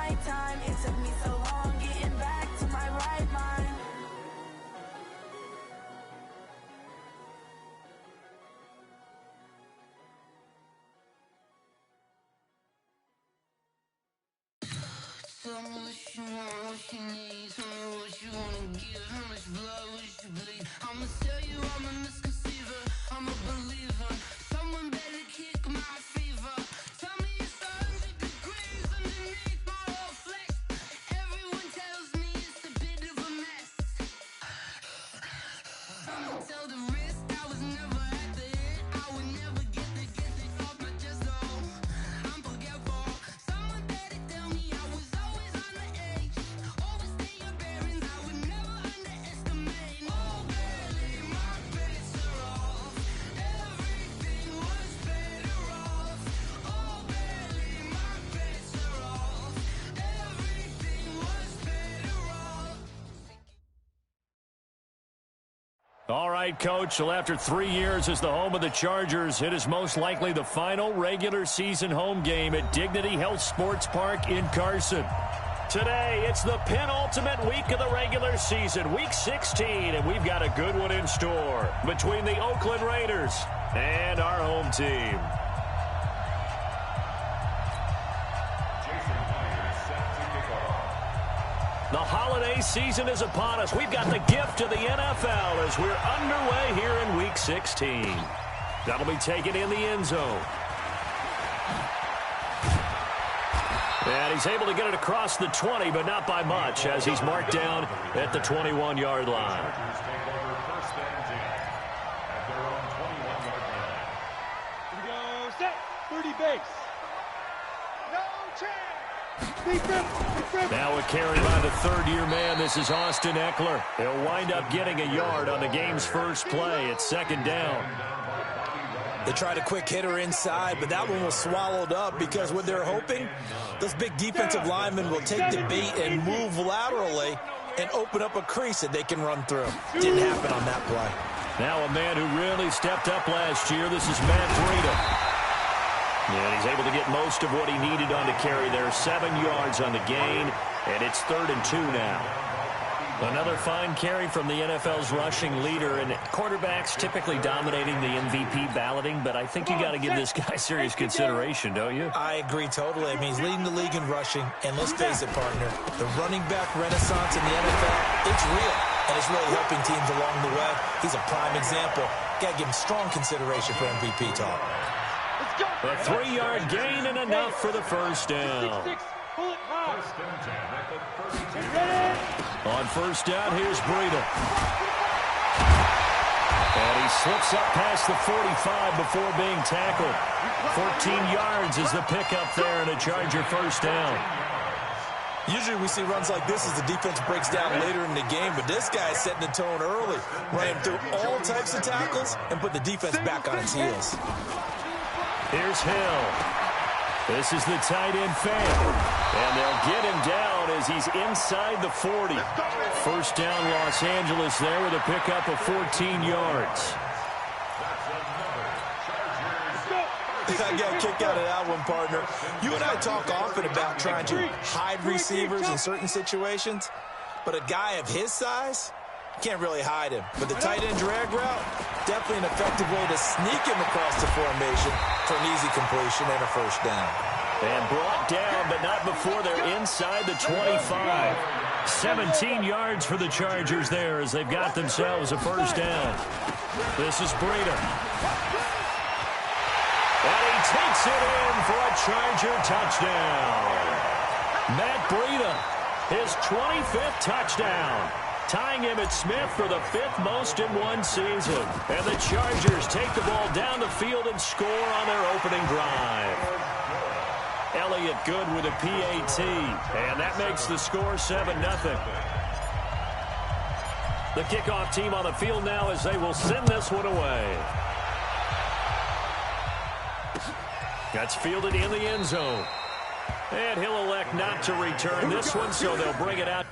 my time. It took me so long getting back to my right mind. Tell me what you want, what you need. Tell me what you wanna give. How much blood would you bleed? I'ma tell you I'm a misconceiver. I'm a believer. Someone better kick my fever. Tell me it's 100 degrees underneath my whole flesh. Everyone tells me it's a bit of a mess. I'ma tell the risk I was never at the hit. I would never get the off my chest. Oh, I'm forgetful. Someone better tell me I was always on the edge. Overstay your bearings, I would never underestimate. Oh, barely my bets are off. Everything was better off. Oh, barely my bets are off. Everything was better off. All right, Coach. Well, after 3 years as the home of the Chargers, it is most likely the final regular season home game at Dignity Health Sports Park in Carson. Today, it's the penultimate week of the regular season, Week 16, and we've got a good one in store between the Oakland Raiders and our home team. The holiday season is upon us. We've got the gift of the NFL as we're underway here in Week 16. That'll be taken in the end zone. And he's able to get it across the 20, but not by much, as he's marked down at the 21-yard line. Here we go, set, 30 base. No chance. Now a carry by the third-year man. This is Austin Eckler. He'll wind up getting a yard on the game's first play. It's second down. They tried a quick hitter inside, but that one was swallowed up because what they're hoping, those big defensive linemen will take the bait and move laterally and open up a crease that they can run through. Didn't happen on that play. Now a man who really stepped up last year. This is Matt Breida. And he's able to get most of what he needed on the carry there. 7 yards on the gain, and it's 3rd and 2 now. Another fine carry from the NFL's rushing leader, and quarterbacks typically dominating the MVP balloting, but I think you got to give this guy serious consideration, don't you? I agree totally. I mean, he's leading the league in rushing, and let's face it, partner, the running back renaissance in the NFL, it's real, and it's really helping teams along the way. He's a prime example. Got to give him strong consideration for MVP talk. A 3-yard gain and enough for the first down. On first down, here's Breida. And he slips up past the 45 before being tackled. 14 yards is the pickup there and a Charger first down. Usually we see runs like this as the defense breaks down later in the game, but this guy's setting the tone early, running through all types of tackles and put the defense back on its heels. Here's Hill. This is the tight end fan. And they'll get him down as he's inside the 40. First down, Los Angeles there with a pickup of 14 yards. I got a kick out of that one, partner. You and I talk often about trying to hide receivers in certain situations, but a guy of his size, can't really hide him. But the tight end drag route, definitely an effective way to sneak him across the formation for an easy completion and a first down. And brought down, but not before they're inside the 25. 17 yards for the Chargers there as they've got themselves a first down. This is Breida. And he takes it in for a Charger touchdown. Matt Breida, his 25th touchdown, tying Emmitt Smith for the 5th most in one season. And the Chargers take the ball down the field and score on their opening drive. Elliott good with a PAT, and that makes the score 7-0. The kickoff team on the field now as they will send this one away. That's fielded in the end zone. And he'll elect not to return this one, so they'll bring it out.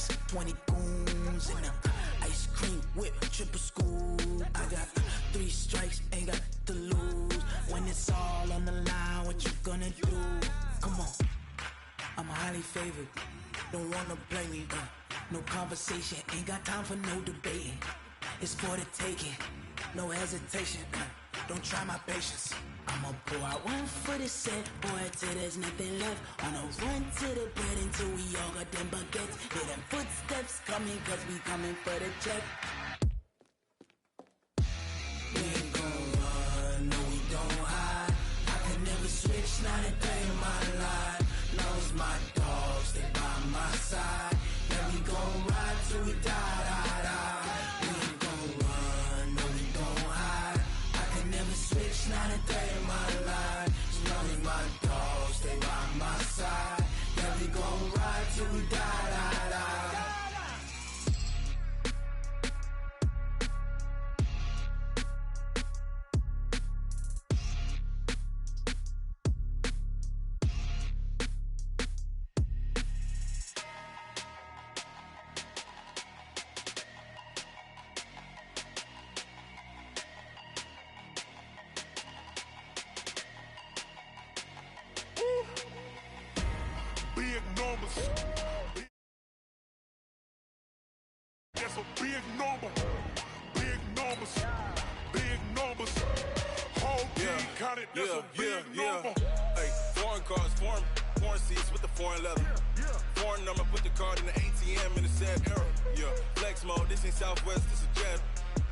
racks, 20 goons in them. Ice cream whip, triple school. I got 3 strikes, ain't got to lose. When it's all on the line, what you gonna do? Come on, I'm highly favored. Don't wanna play me, no conversation, ain't got time for no debating. It's for the taking, no hesitation. Don't try my patience. I'ma pour out one for the set, boy, till there's nothing left. On a run to the bread until we all got them baguettes. Hear them footsteps coming, cause we coming for the check. We ain't gon' run, no we don't hide. I can never switch, not a day in my life. Knows my dogs, they by my side. Yeah, we gon' ride till we die, die, die. We ain't gon' run, no we don't hide. I can never switch, not a day in my life. Knows my dogs, they by my side. Yeah, we gon' ride till we die, die, die. Big numbers. That's a big number. Big numbers. Big numbers. Whole team counted. That's a big number. Hey, foreign cars, foreign seats with the foreign leather. Foreign number, put the card in the ATM in the sad era. Yeah, flex mode, this ain't Southwest, this a jet.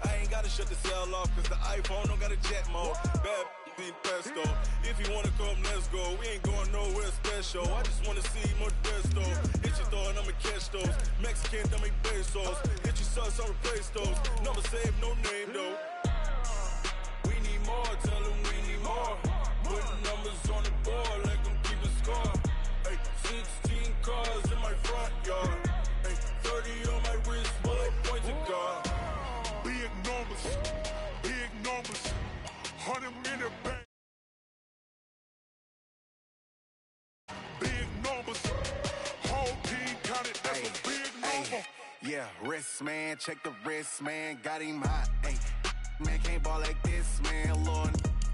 I ain't gotta shut the cell off, cause the iPhone don't got a jet mode. Bad being pesto. If you wanna come, let's go. We ain't going nowhere special. I just wanna see more pesto. Hit your thought, I'ma catch those. Mexican, don't make pesos. Hit your sus, I'll replace those. Number save, no name though. We need more, tell them we need more. Putting numbers on the board like I'm keeping score. Hey, 16 cars in my front yard. Hey, 30 on my wrist, while I point to God. Big numbers. Big numbers. 100 minute bank. Big numbers. Whole team counted. That's a big number. Yeah, wrist man, check the wrist man, got him hot. Hey, man can't ball like this, man. Lord,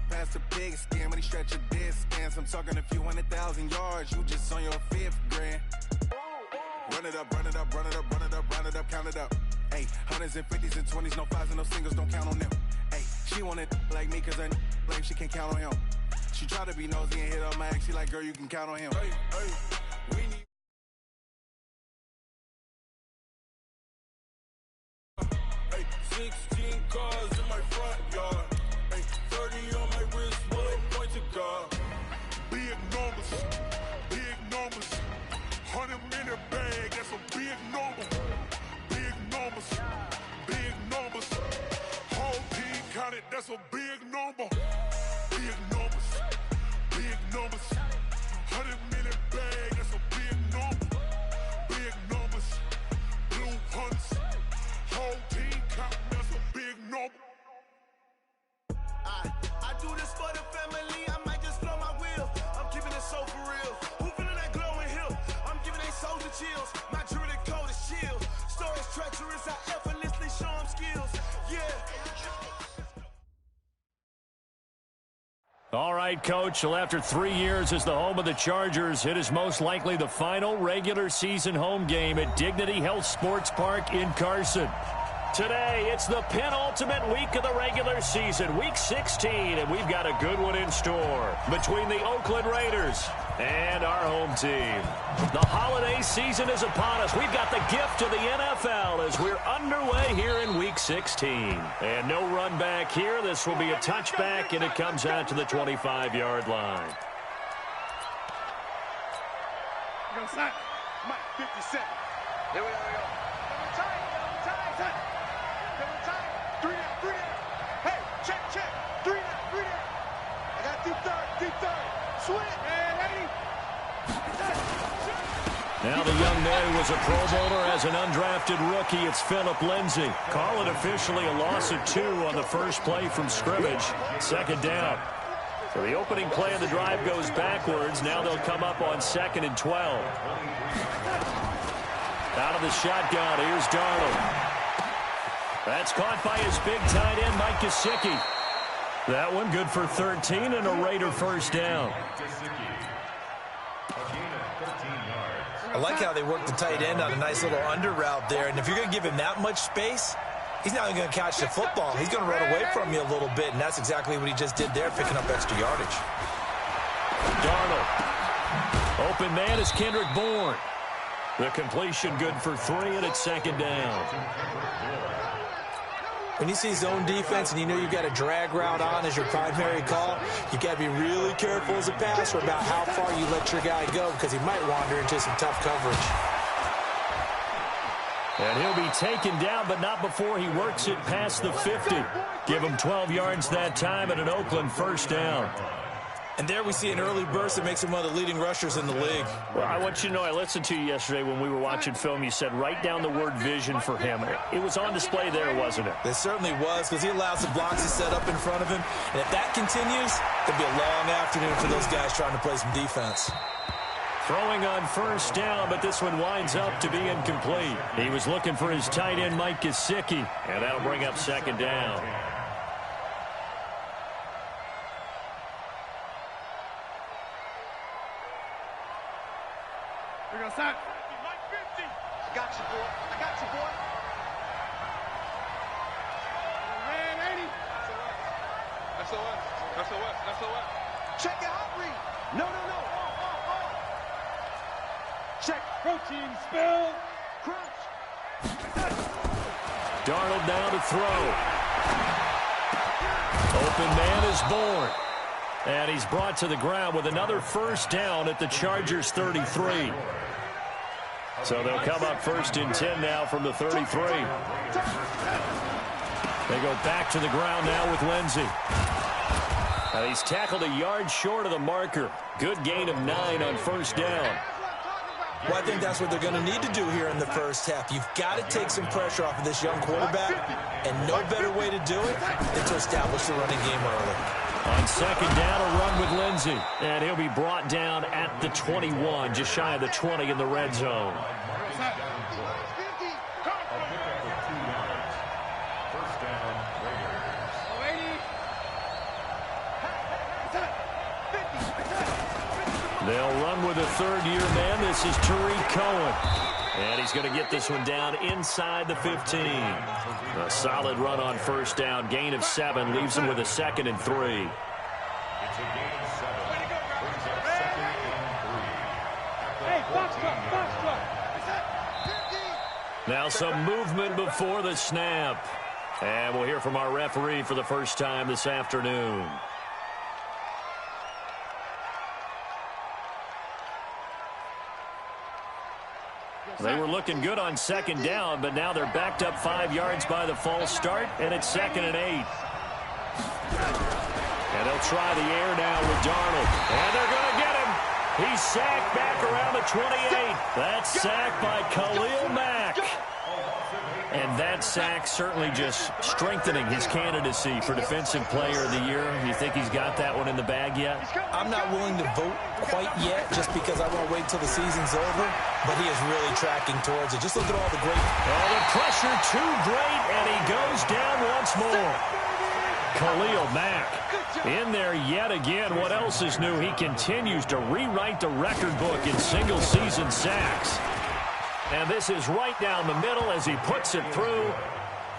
past the pig skin when he stretch a distance. I'm talking a few 100,000 yards. You just on your 5th grand. Run it up, run it up, run it up, run it up, run it up, count it up. Hey, 100s and 50s and 20s, no 5s and no singles, don't count on them. Hey, she want it like me, cause her blame she can't count on him. She try to be nosy and hit up my ex, she like, girl, you can count on him. Hey, hey, we need. Hey, 16 cars in my front yard. Hey, 30 on my wrist, while I point to God. Big numbers. Big numbers. 100 minute bag. That's a big number. Big numbers. Big numbers. Whole team counted. That's a big number. Big numbers. Big numbers. 100 minute bag. That's a big number. Big numbers. Blue hunts. Whole team counting. That's a big number. I do this for the family, I might just blow my wheel. I'm keeping it so for real. Who feeling that glowing hill? I'm giving they soldier chills. My jewelry code is chill. Stories treacherous, I effortlessly show them skills. Yeah. All right, Coach. Well, after 3 years as the home of the Chargers, it is most likely the final regular season home game at Dignity Health Sports Park in Carson. Today, it's the penultimate week of the regular season, Week 16, and we've got a good one in store between the Oakland Raiders and our home team. The holiday season is upon us. We've got the gift of the NFL as we're underway here in Week 16. And no run back here. This will be a touchback, and it comes out to the 25-yard line. Go, son. Mike, 50 seconds. Here we go. Time. Three down. Hey, check. Three down. I got deep third. Swing, man, 80. Now the young man was a Pro Bowler as an undrafted rookie. It's Phillip Lindsay. Call it officially a loss of 2 on the first play from scrimmage. Second down. So the opening play of the drive goes backwards. Now they'll come up on 2nd and 12. Out of the shotgun, here's Darnold. That's caught by his big tight end, Mike Gesicki. That one good for 13 and a Raider first down. I like how they work the tight end on a nice little under route there. And if you're going to give him that much space, he's not even going to catch the football. He's going to run away from you a little bit, and that's exactly what he just did there, picking up extra yardage. Darnold. Open man is Kendrick Bourne. The completion good for 3, and it's second down. When you see zone defense and you know you've got a drag route on as your primary call, you got to be really careful as a passer about how far you let your guy go because he might wander into some tough coverage. And he'll be taken down, but not before he works it past the 50. Give him 12 yards that time and an Oakland first down. And there we see an early burst that makes him one of the leading rushers in the league. Well, I want you to know, I listened to you yesterday when we were watching film. You said write down the word vision for him. It was on display there, wasn't it? It certainly was, because he allows the blocks to set up in front of him. And if that continues, it'll be a long afternoon for those guys trying to play some defense. Throwing on first down, but this one winds up to be incomplete. He was looking for his tight end, Mike Gesicki, and that'll bring up second down. We're going to start. Mike 50. I got you, boy. I got you, boy. Ran 80. SOS. SOS. SOS. Check it out, read. No. Check. Protein spill. Crunch. Darnold down to throw. Open man is Bourne. And he's brought to the ground with another first down at the Chargers' 33. So they'll come up first and 10 now from the 33. They go back to the ground now with Lindsey. He's tackled a yard short of the marker. Good gain of 9 on first down. Well, I think that's what they're going to need to do here in the first half. You've got to take some pressure off of this young quarterback, and no better way to do it than to establish the running game early. On second down, a run with Lindsey. And he'll be brought down at the 21, just shy of the 20 in the red zone. They'll run with a third-year man. This is Tariq Cohen. And he's going to get this one down inside the 15. A solid run on first down. Gain of 7 leaves him with a 2nd and 3. It's a gain of 7. Brings up 2nd and 3. Hey, box truck. Now some movement before the snap. And we'll hear from our referee for the first time this afternoon. They were looking good on second down, but now they're backed up 5 yards by the false start, and it's 2nd and 8. And they'll try the air now with Darnold. And they're going to get him. He's sacked back around the 28. That's sacked by Khalil Mack. And that sack certainly just strengthening his candidacy for Defensive Player of the Year. Do you think he's got that one in the bag yet? I'm not willing to vote quite yet just because I want to wait until the season's over, but he is really tracking towards it. Just look at all the great... Oh, the pressure too great, and he goes down once more. Khalil Mack in there yet again. What else is new? He continues to rewrite the record book in single-season sacks. And this is right down the middle as he puts it through.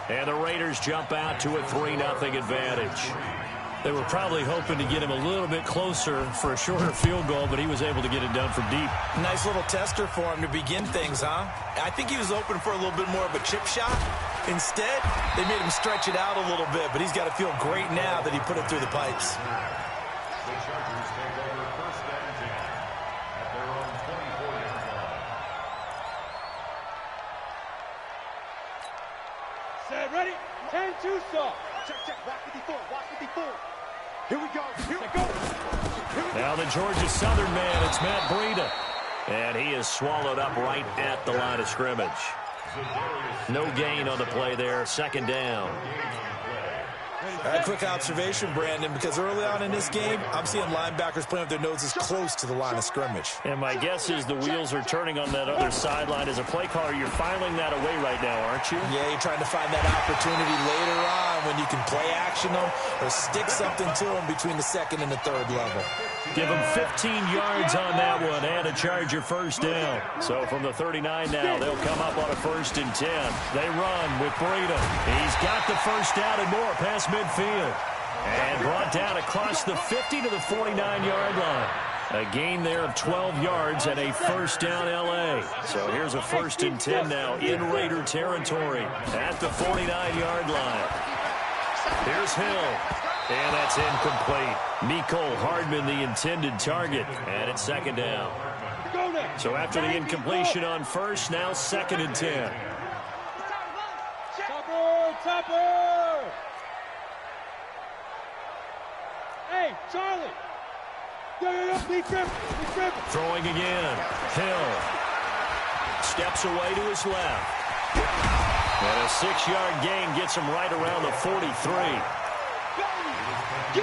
And the Raiders jump out to a 3-0 advantage. They were probably hoping to get him a little bit closer for a shorter field goal, but he was able to get it done from deep. Nice little tester for him to begin things, huh? I think he was open for a little bit more of a chip shot. Instead, they made him stretch it out a little bit, but he's got to feel great now that he put it through the pipes. The Chargers take over first and 10 at their own 24-yard line. Set, ready? 10-2 saw. Check. Watch 54. Here we go. Now the Georgia Southern man, it's Matt Breida. And he is swallowed up right at the line of scrimmage. No gain on the play there, 2nd down. A quick observation, Brandon, because early on in this game, I'm seeing linebackers playing with their noses close to the line of scrimmage. And my guess is the wheels are turning on that other sideline. As a play caller, you're filing that away right now, aren't you? Yeah, you're trying to find that opportunity later on when you can play action them or stick something to them between the second and the third level. Give them 15 yards on that one and a Charger first down. So from the 39 now, they'll come up on a 1st and 10. They run with Breida. He's got the first down and more past midfield. And brought down across the 50 to the 49-yard line. A gain there of 12 yards and a first down L.A. So here's a 1st and 10 now in Raider territory at the 49-yard line. Here's Hill. And that's incomplete. Mecole Hardman, the intended target. And it's 2nd down. So after the incompletion on 1st, now 2nd and 10. Topper! Hey, Charlie! Be careful! Throwing again. Hill. Steps away to his left. And a 6-yard gain gets him right around the 43. It's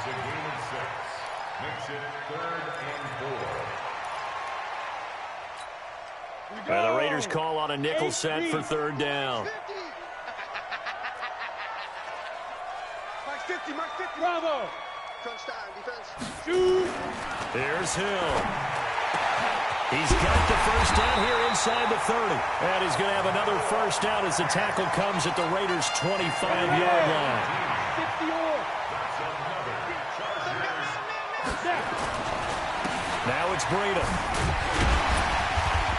a gain of 6. Makes it 3rd and 4. And the Raiders call on a nickel set for 3rd down. Mark 50. Bravo! Here's Hill. He's got the first down here inside the 30. And he's going to have another first down as the tackle comes at the Raiders' 25-yard line. Now it's Breida.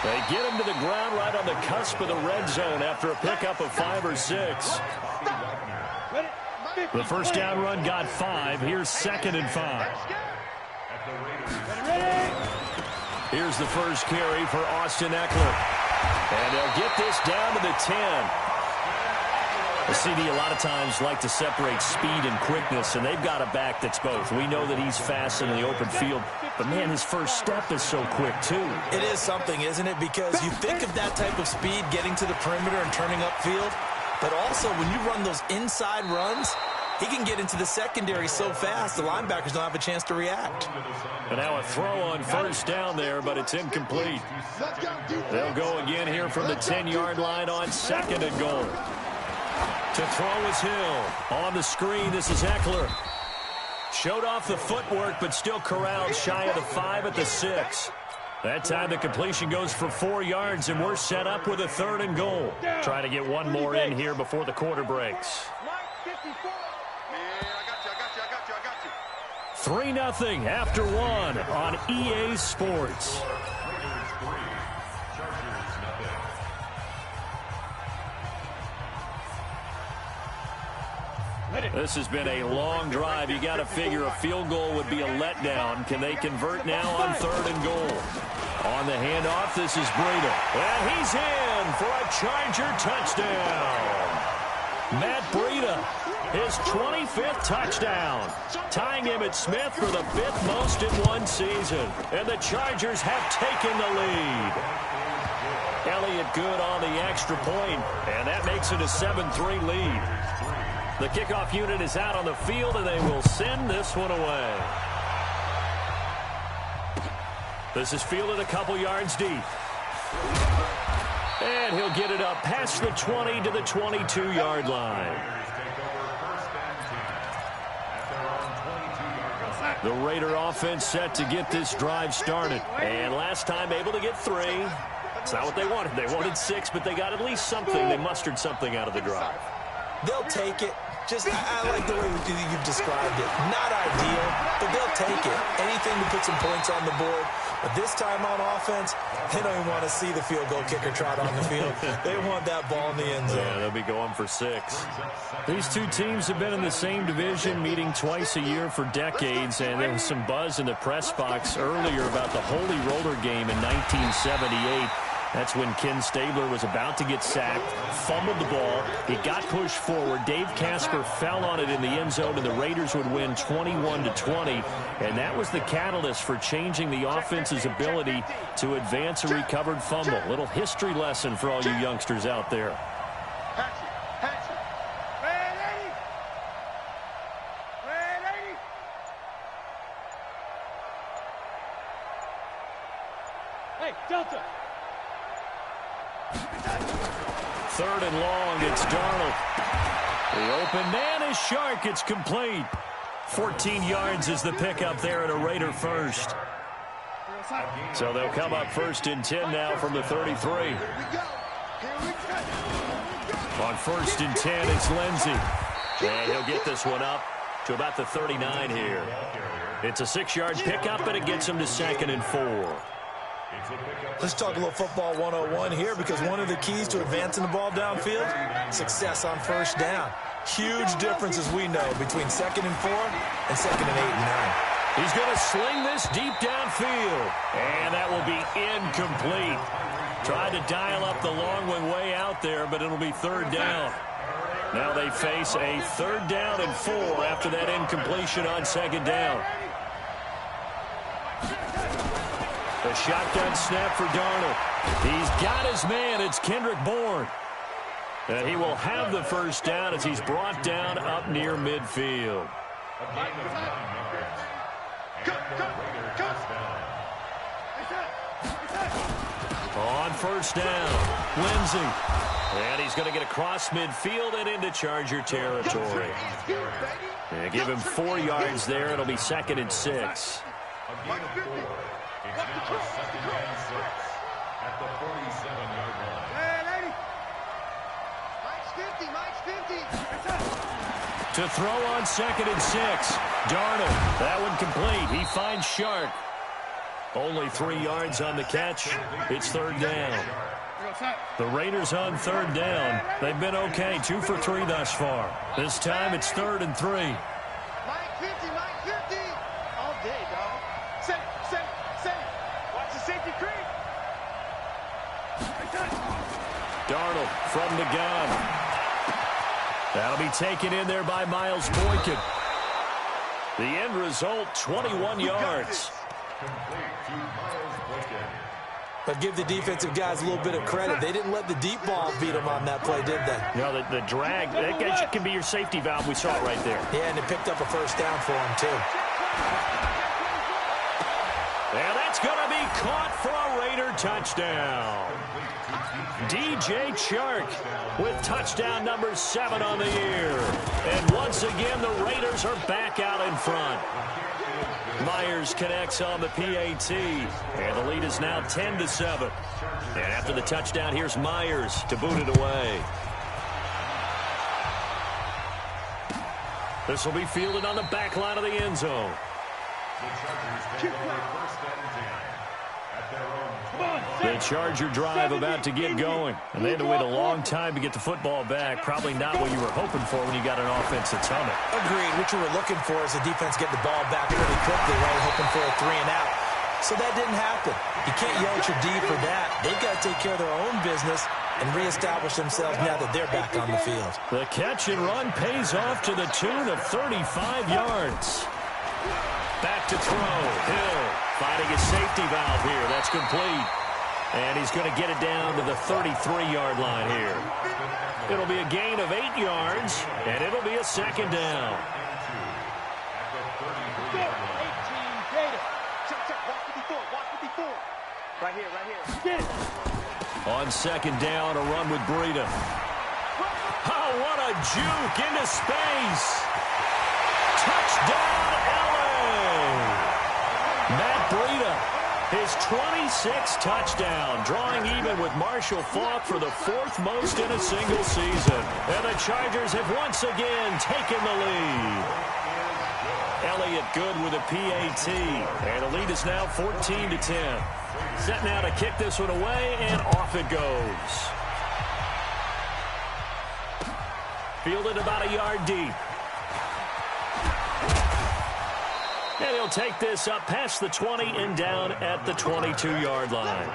They get him to the ground right on the cusp of the red zone after a pickup of 5 or 6. The first down run got 5. Here's 2nd and 5. Here's the first carry for Austin Eckler. And they'll get this down to the 10. The CD a lot of times like to separate speed and quickness, and they've got a back that's both. We know that he's fast in the open field, but, man, his first step is so quick, too. It is something, isn't it? Because you think of that type of speed getting to the perimeter and turning upfield, but also when you run those inside runs, he can get into the secondary so fast the linebackers don't have a chance to react. And now a throw on first down there, but it's incomplete. They'll go again here from the 10-yard line on 2nd and goal. To throw is Hill. On the screen, this is Eckler. Showed off the footwork, but still corralled shy of the 5 at the 6. That time the completion goes for 4 yards, and we're set up with a 3rd and goal. Trying to get one more in here before the quarter breaks. 3-0 after 1 on EA Sports. This has been a long drive. You got to figure a field goal would be a letdown. Can they convert now on 3rd and goal? On the handoff, this is Breida. And he's in for a Charger touchdown. Matt Breida, his 25th touchdown, tying Emmitt Smith for the 5th most in one season. And the Chargers have taken the lead. Elliott good on the extra point, and that makes it a 7-3 lead. The kickoff unit is out on the field, and they will send this one away. This is fielded a couple yards deep. And he'll get it up past the 20 to the 22-yard line. The Raider offense set to get this drive started. And last time able to get 3. It's not what they wanted. They wanted 6, but they got at least something. They mustered something out of the drive. They'll take it. Just, I like the way you've described it. Not ideal, but they'll take it. Anything to put some points on the board. But this time on offense, they don't even want to see the field goal kicker trot on the field. They want that ball in the end zone. Yeah, they'll be going for 6. These two teams have been in the same division, meeting twice a year for decades, and there was some buzz in the press box earlier about the Holy Roller game in 1978. That's when Ken Stabler was about to get sacked, fumbled the ball. He got pushed forward. Dave Casper fell on it in the end zone, and the Raiders would win 21-20. And that was the catalyst for changing the offense's ability to advance a recovered fumble. Little history lesson for all you youngsters out there. Delta. 3rd and long, it's Darnold. The open man is Shark. It's complete. 14 yards is the pickup there at a Raider first. So they'll come up 1st and 10 now from the 33. On 1st and 10, it's Lindsey. And he'll get this one up to about the 39 here. It's a 6-yard pickup, and it gets him to 2nd and 4. Let's talk a little football 101 here, because one of the keys to advancing the ball downfield, success on 1st down. Huge difference, as we know, between 2nd and 4 and 2nd and 8 and 9. He's going to sling this deep downfield, and that will be incomplete. Tried to dial up the long one way out there, but it'll be 3rd down. Now they face a 3rd down and 4 after that incompletion on 2nd down. The shotgun snap for Darnold. He's got his man. It's Kendrick Bourne. And he will have the 1st down as he's brought down up near midfield. On 1st down, Lindsey. And he's going to get across midfield and into Charger territory. And give him 4 yards there. It'll be 2nd and 6. At the 47-yard line. To throw on 2nd and 6. Darnold, that one complete. He finds Shark. Only 3 yards on the catch. It's 3rd down. The Raiders on 3rd down. They've been okay, 2 for 3 thus far. This time it's 3rd and 3. Mike 50, Mike 50. All day, dog. Set it. Watch the safety creep. Darnold from the gun. That'll be taken in there by Miles Boykin. The end result, 21 yards. But give the defensive guys a little bit of credit. They didn't let the deep ball beat them on that play, did they? You know, the drag, that can be your safety valve. We saw it right there. Yeah, and it picked up a 1st down for them, too. And that's going to be caught for a Raider touchdown. DJ Chark with touchdown number 7 on the year. And once again, the Raiders are back out in front. Myers connects on the PAT, and the lead is now 10-7. And after the touchdown, here's Myers to boot it away. This will be fielded on the back line of the end zone. The Charger drive about to get going, and they had to wait a long time to get the football back. Probably not what you were hoping for when you got an offense that's humming. Agreed. What you were looking for is the defense getting the ball back really quickly, right? Hoping for a 3 and out. So that didn't happen. You can't yell at your D for that. They've got to take care of their own business and reestablish themselves now that they're back on the field. The catch and run pays off to the tune of 35 yards. Back to throw. Hill finding his safety valve here. That's complete. And he's going to get it down to the 33-yard line here. It'll be a gain of 8 yards, and it'll be a 2nd down. 18 data. Check. Walk 54. Right here. Get it. On 2nd down, a run with Breida. Oh, what a juke into space. Touchdown, LA. Matt Breida. His 26th touchdown, drawing even with Marshall Faulk for the 4th most in a single season. And the Chargers have once again taken the lead. Elliott good with a PAT. And the lead is now 14-10. Set now to kick this one away, and off it goes. Fielded about a yard deep. And he'll take this up past the 20 and down at the 22-yard line.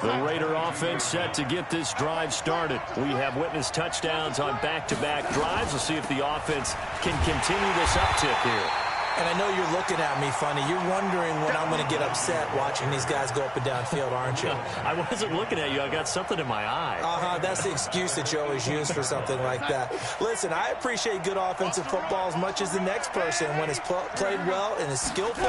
The Raider offense set to get this drive started. We have witnessed touchdowns on back-to-back drives. We'll see if the offense can continue this uptick here. And I know you're looking at me funny. You're wondering when I'm going to get upset watching these guys go up and down field, aren't you? I wasn't looking at you. I got something in my eye. That's the excuse that you always use for something like that. Listen, I appreciate good offensive football as much as the next person. When it's played well and is skillful,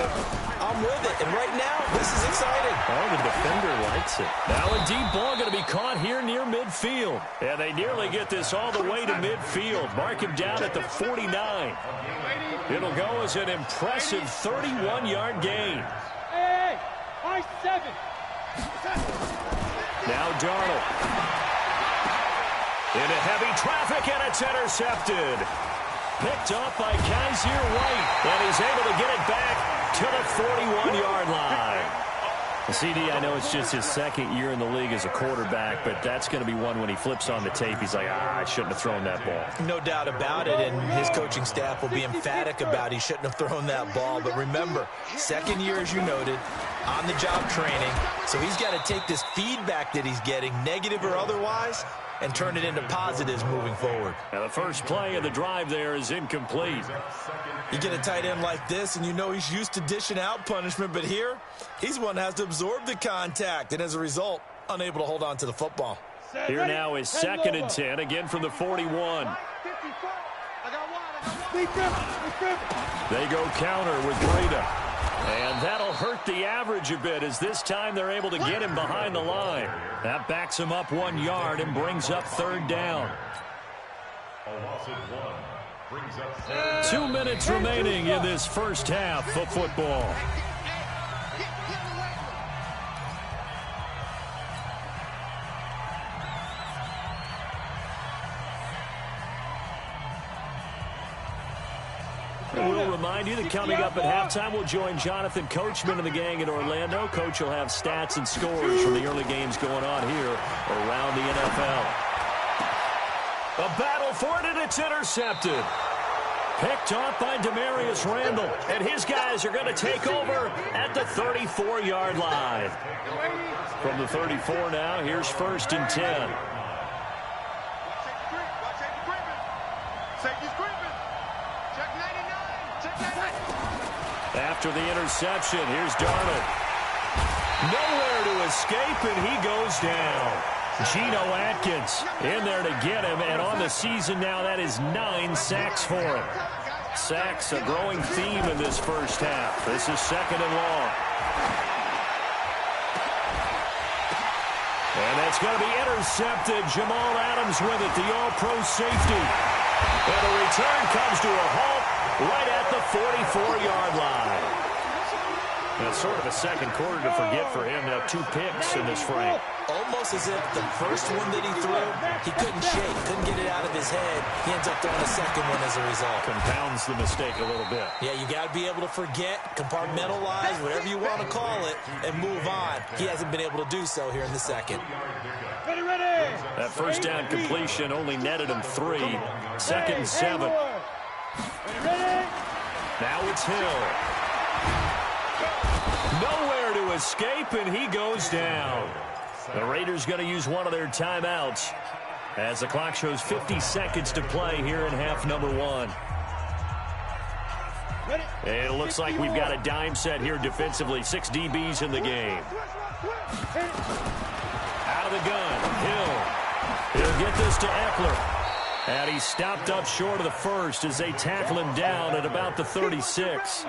I'm with it. And right now, this is exciting. Oh, the defender likes it. Now a deep ball going to be caught here near midfield. And they nearly get this all the way to midfield. Mark him down at the 49. It'll go as an impressive 31-yard gain. Hey, high 7. Now Darnold. Into heavy traffic, and it's intercepted. Picked off by Kaiser White, and he's able to get it back to the 41-yard line. CD, I know it's just his second year in the league as a quarterback, but that's going to be one when he flips on the tape, he's like, I shouldn't have thrown that ball. No doubt about it, and his coaching staff will be emphatic about he shouldn't have thrown that ball. But remember, second year, as you noted, on-the-job training, so he's got to take this feedback that he's getting, negative or otherwise, and turn it into positives moving forward. And the first play of the drive there is incomplete. You get a tight end like this, and you know he's used to dishing out punishment, but here, he's one that has to absorb the contact, and as a result, unable to hold on to the football. Here now is 2nd and 10, again from the 41. They go counter with Breda. And that'll hurt the average a bit, as this time they're able to get him behind the line. That backs him up 1 yard and brings up 3rd down. 2 minutes remaining in this first half of football. We'll remind you that coming up at halftime, we'll join Jonathan Coachman and the gang in Orlando. Coach will have stats and scores from the early games going on here around the NFL. A battle for it, and it's intercepted. Picked off by Demarius Randall, and his guys are going to take over at the 34-yard line. From the 34 now, here's 1st and 10. After the interception, here's Darnold. Nowhere to escape, and he goes down. Geno Atkins in there to get him, and on the season now, that is 9 sacks for him. Sacks, a growing theme in this first half. This is 2nd and long. And that's going to be intercepted. Jamal Adams with it, the all-pro safety. And the return comes to a halt right at the 44-yard line. And it's sort of a second quarter to forget for him. Now 2 picks in this frame. Almost as if the first one that he threw, he couldn't shake, couldn't get it out of his head. He ends up throwing a second one as a result. Compounds the mistake a little bit. Yeah, you got to be able to forget, compartmentalize, whatever you want to call it, and move on. He hasn't been able to do so here in the second. That first down completion only netted him 3. 2nd and 7. Now it's Hill. Nowhere to escape, and he goes down. The Raiders going to use one of their timeouts as the clock shows 50 seconds to play here in half number 1. And it looks like we've got a dime set here defensively. 6 DBs in the game. Out of the gun, Hill. He'll get this to Eckler. And he stopped up short of the first as they tackle him down at about the 36.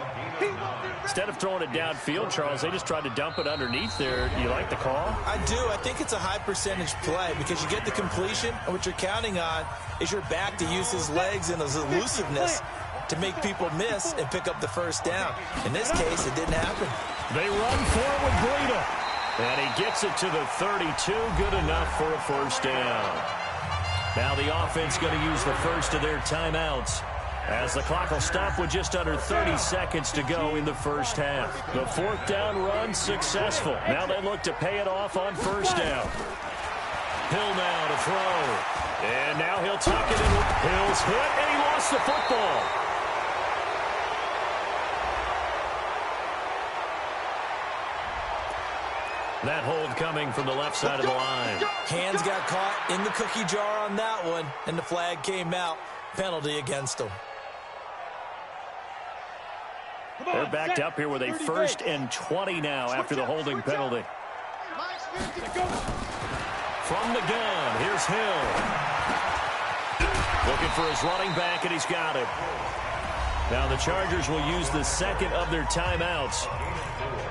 Instead of throwing it downfield, Charles, they just tried to dump it underneath there. Do you like the call? I do. I think it's a high percentage play because you get the completion, and what you're counting on is your back to use his legs and his elusiveness to make people miss and pick up the first down. In this case, it didn't happen. They run for it with Breda. And he gets it to the 32. Good enough for a first down. Now the offense going to use the first of their timeouts as the clock will stop with just under 30 seconds to go in the first half. The 4th down run successful. Now they look to pay it off on first down. Hill now to throw. And now he'll tuck it in. Hill's hit, and he lost the football. That hold coming from the left side of the line. Hands got caught in the cookie jar on that one, and the flag came out. Penalty against him. They're backed up here with a 1st and 20 now after the holding penalty. From the gun, here's Hill. Looking for his running back, and he's got it. Now the Chargers will use the second of their timeouts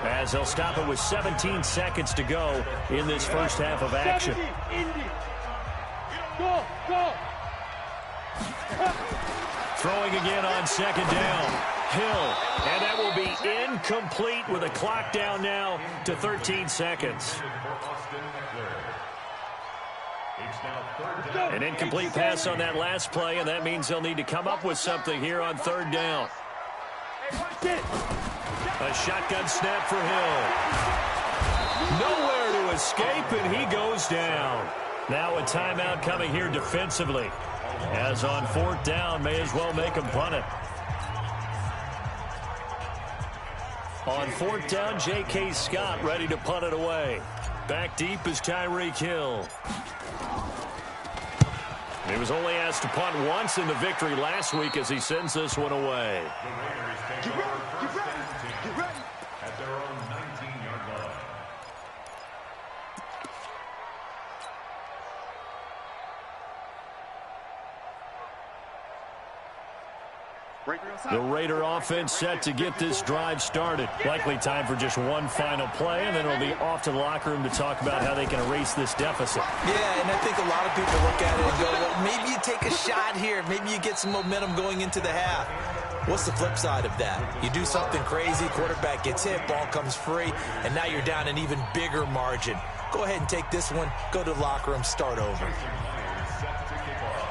as they'll stop it with 17 seconds to go in this first half of action. Throwing again on second down. Hill, and that will be incomplete with a clock down now to 13 seconds. An incomplete pass on that last play, and that means they'll need to come up with something here on 3rd down. A shotgun snap for Hill. Nowhere to escape, and he goes down. Now a timeout coming here defensively. As on 4th down, may as well make him punt it. On 4th down, J.K. Scott ready to punt it away. Back deep is Tyreek Hill. He was only asked to punt once in the victory last week as he sends this one away. Get ready. At their own 19-yard line. The Raider offense set to get this drive started. Likely time for just one final play, and then it'll be off to the locker room to talk about how they can erase this deficit. Yeah, and I think a lot of people look at it and go, well, maybe you take a shot here. Maybe you get some momentum going into the half. What's the flip side of that? You do something crazy, quarterback gets hit, ball comes free, and now you're down an even bigger margin. Go ahead and take this one, go to the locker room, start over.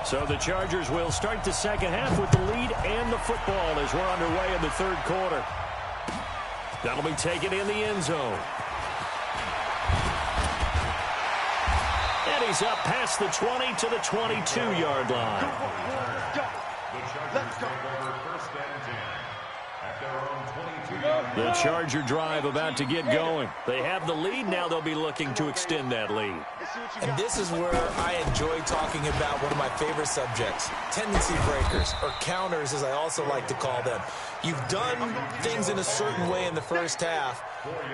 So the Chargers will start the second half with the lead and the football as we're underway in the 3rd quarter. That'll be taken in the end zone. And he's up past the 20 to the 22-yard line. Let's go. The Charger drive about to get going. They have the lead. Now they'll be looking to extend that lead. And this is where I enjoy talking about one of my favorite subjects, tendency breakers, or counters as I also like to call them. You've done things in a certain way in the first half,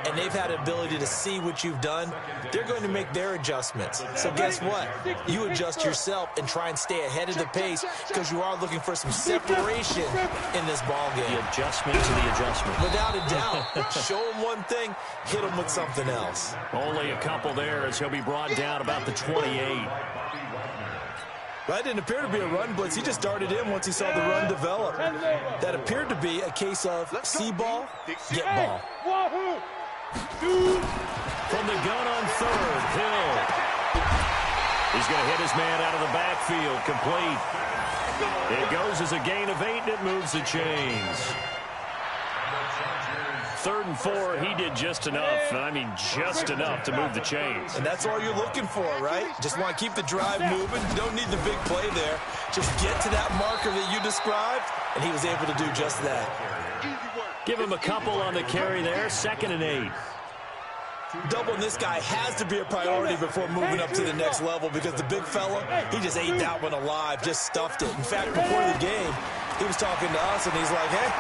and they've had the ability to see what you've done. They're going to make their adjustments. So guess what? You adjust yourself and try and stay ahead of the pace because you are looking for some separation in this ball game. The adjustment to the adjustment. Without a doubt. Show him one thing, hit him with something else. Only a couple there as he'll be brought down about the 28. That didn't appear to be a run blitz. He just darted in once he saw the run develop. That appeared to be a case of see ball, get ball. From the gun on 3rd, Hill. He's going to hit his man out of the backfield, complete. It goes as a gain of 8, and it moves the chains. 3rd and 4, he did just enough, and I mean just enough to move the chains. And that's all you're looking for, right? Just want to keep the drive moving. You don't need the big play there. Just get to that marker that you described, and he was able to do just that. Give him a couple on the carry there, 2nd and 8. Doubling this guy has to be a priority before moving up to the next level because the big fella, he just ate that one alive, just stuffed it. In fact, before the game, he was talking to us, and he's like, hey,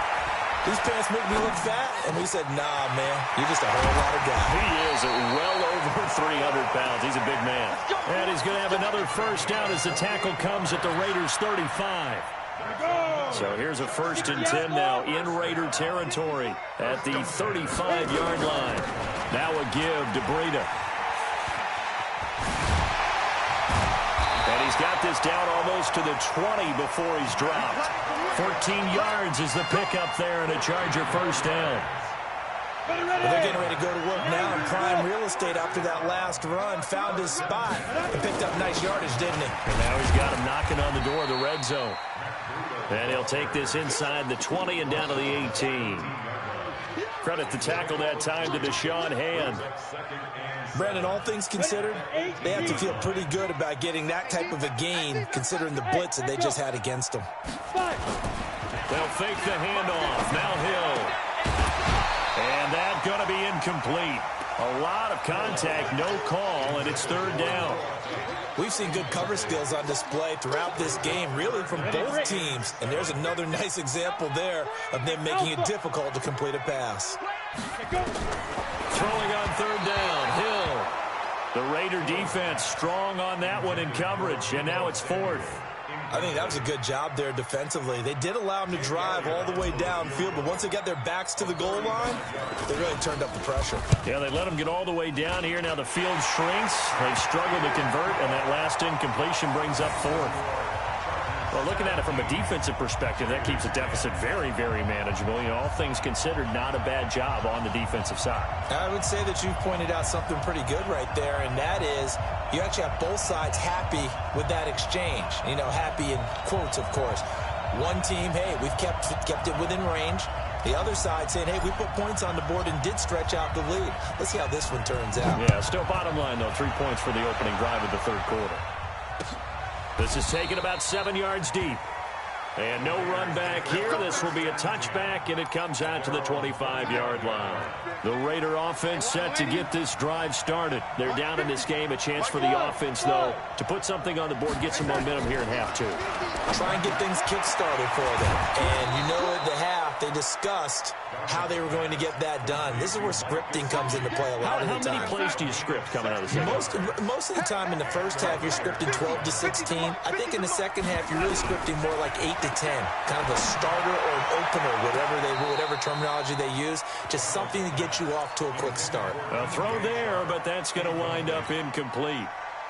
these pants make me look fat. And we said, nah, man, you're just a whole lot of guy. He is well over 300 pounds. He's a big man. And he's going to have another first down as the tackle comes at the Raiders' 35. So here's a 1st and 10 now in Raider territory at the 35-yard line. Now a give to Breida. And he's got this down almost to the 20 before he's dropped. 14 yards is the pickup there and a Charger first down. Well, they're getting ready to go to work now in prime real estate after that last run. Found his spot and picked up nice yardage, didn't he? And now he's got him knocking on the door of the red zone. And he'll take this inside the 20 and down to the 18. Credit the tackle that time to Deshaun Hand. Brandon, all things considered, they have to feel pretty good about getting that type of a gain considering the blitz that they just had against them. They'll fake the handoff. Now Hill. And that's going to be incomplete. A lot of contact, no call, and it's 3rd down. We've seen good cover skills on display throughout this game, really from both teams. And there's another nice example there of them making it difficult to complete a pass. Throwing on third down, Hill. The Raider defense strong on that one in coverage, and now it's fourth. I think that was a good job there defensively. They did allow them to drive all the way downfield, but once they got their backs to the goal line, they really turned up the pressure. Yeah, they let them get all the way down here. Now the field shrinks. They've struggled to convert, and that last incompletion brings up fourth. Well, looking at it from a defensive perspective, that keeps the deficit very, very manageable. You know, all things considered, not a bad job on the defensive side. I would say that you've pointed out something pretty good right there, and that is you actually have both sides happy with that exchange. You know, happy in quotes, of course. One team, hey, we've kept it within range. The other side saying, hey, we put points on the board and did stretch out the lead. Let's see how this one turns out. Yeah, still bottom line, though, 3 points for the opening drive of the third quarter. This is taken about 7 yards deep. And no run back here. This will be a touchback, and it comes out to the 25-yard line. The Raider offense set to get this drive started. They're down in this game. A chance for the offense, though, to put something on the board, get some momentum here in half two. Try and get things kick-started for them. And you know at the half, they discussed how they were going to get that done. This is where scripting comes into play a lot of the time. How many plays do you script coming out of the second? Most of the time in the first half, you're scripting 12 to 16. I think in the second half, you're really scripting more like 8 to 10. Kind of a starter or an opener, whatever terminology they use. Just something to get you off to a quick start. A throw there, but that's going to wind up incomplete.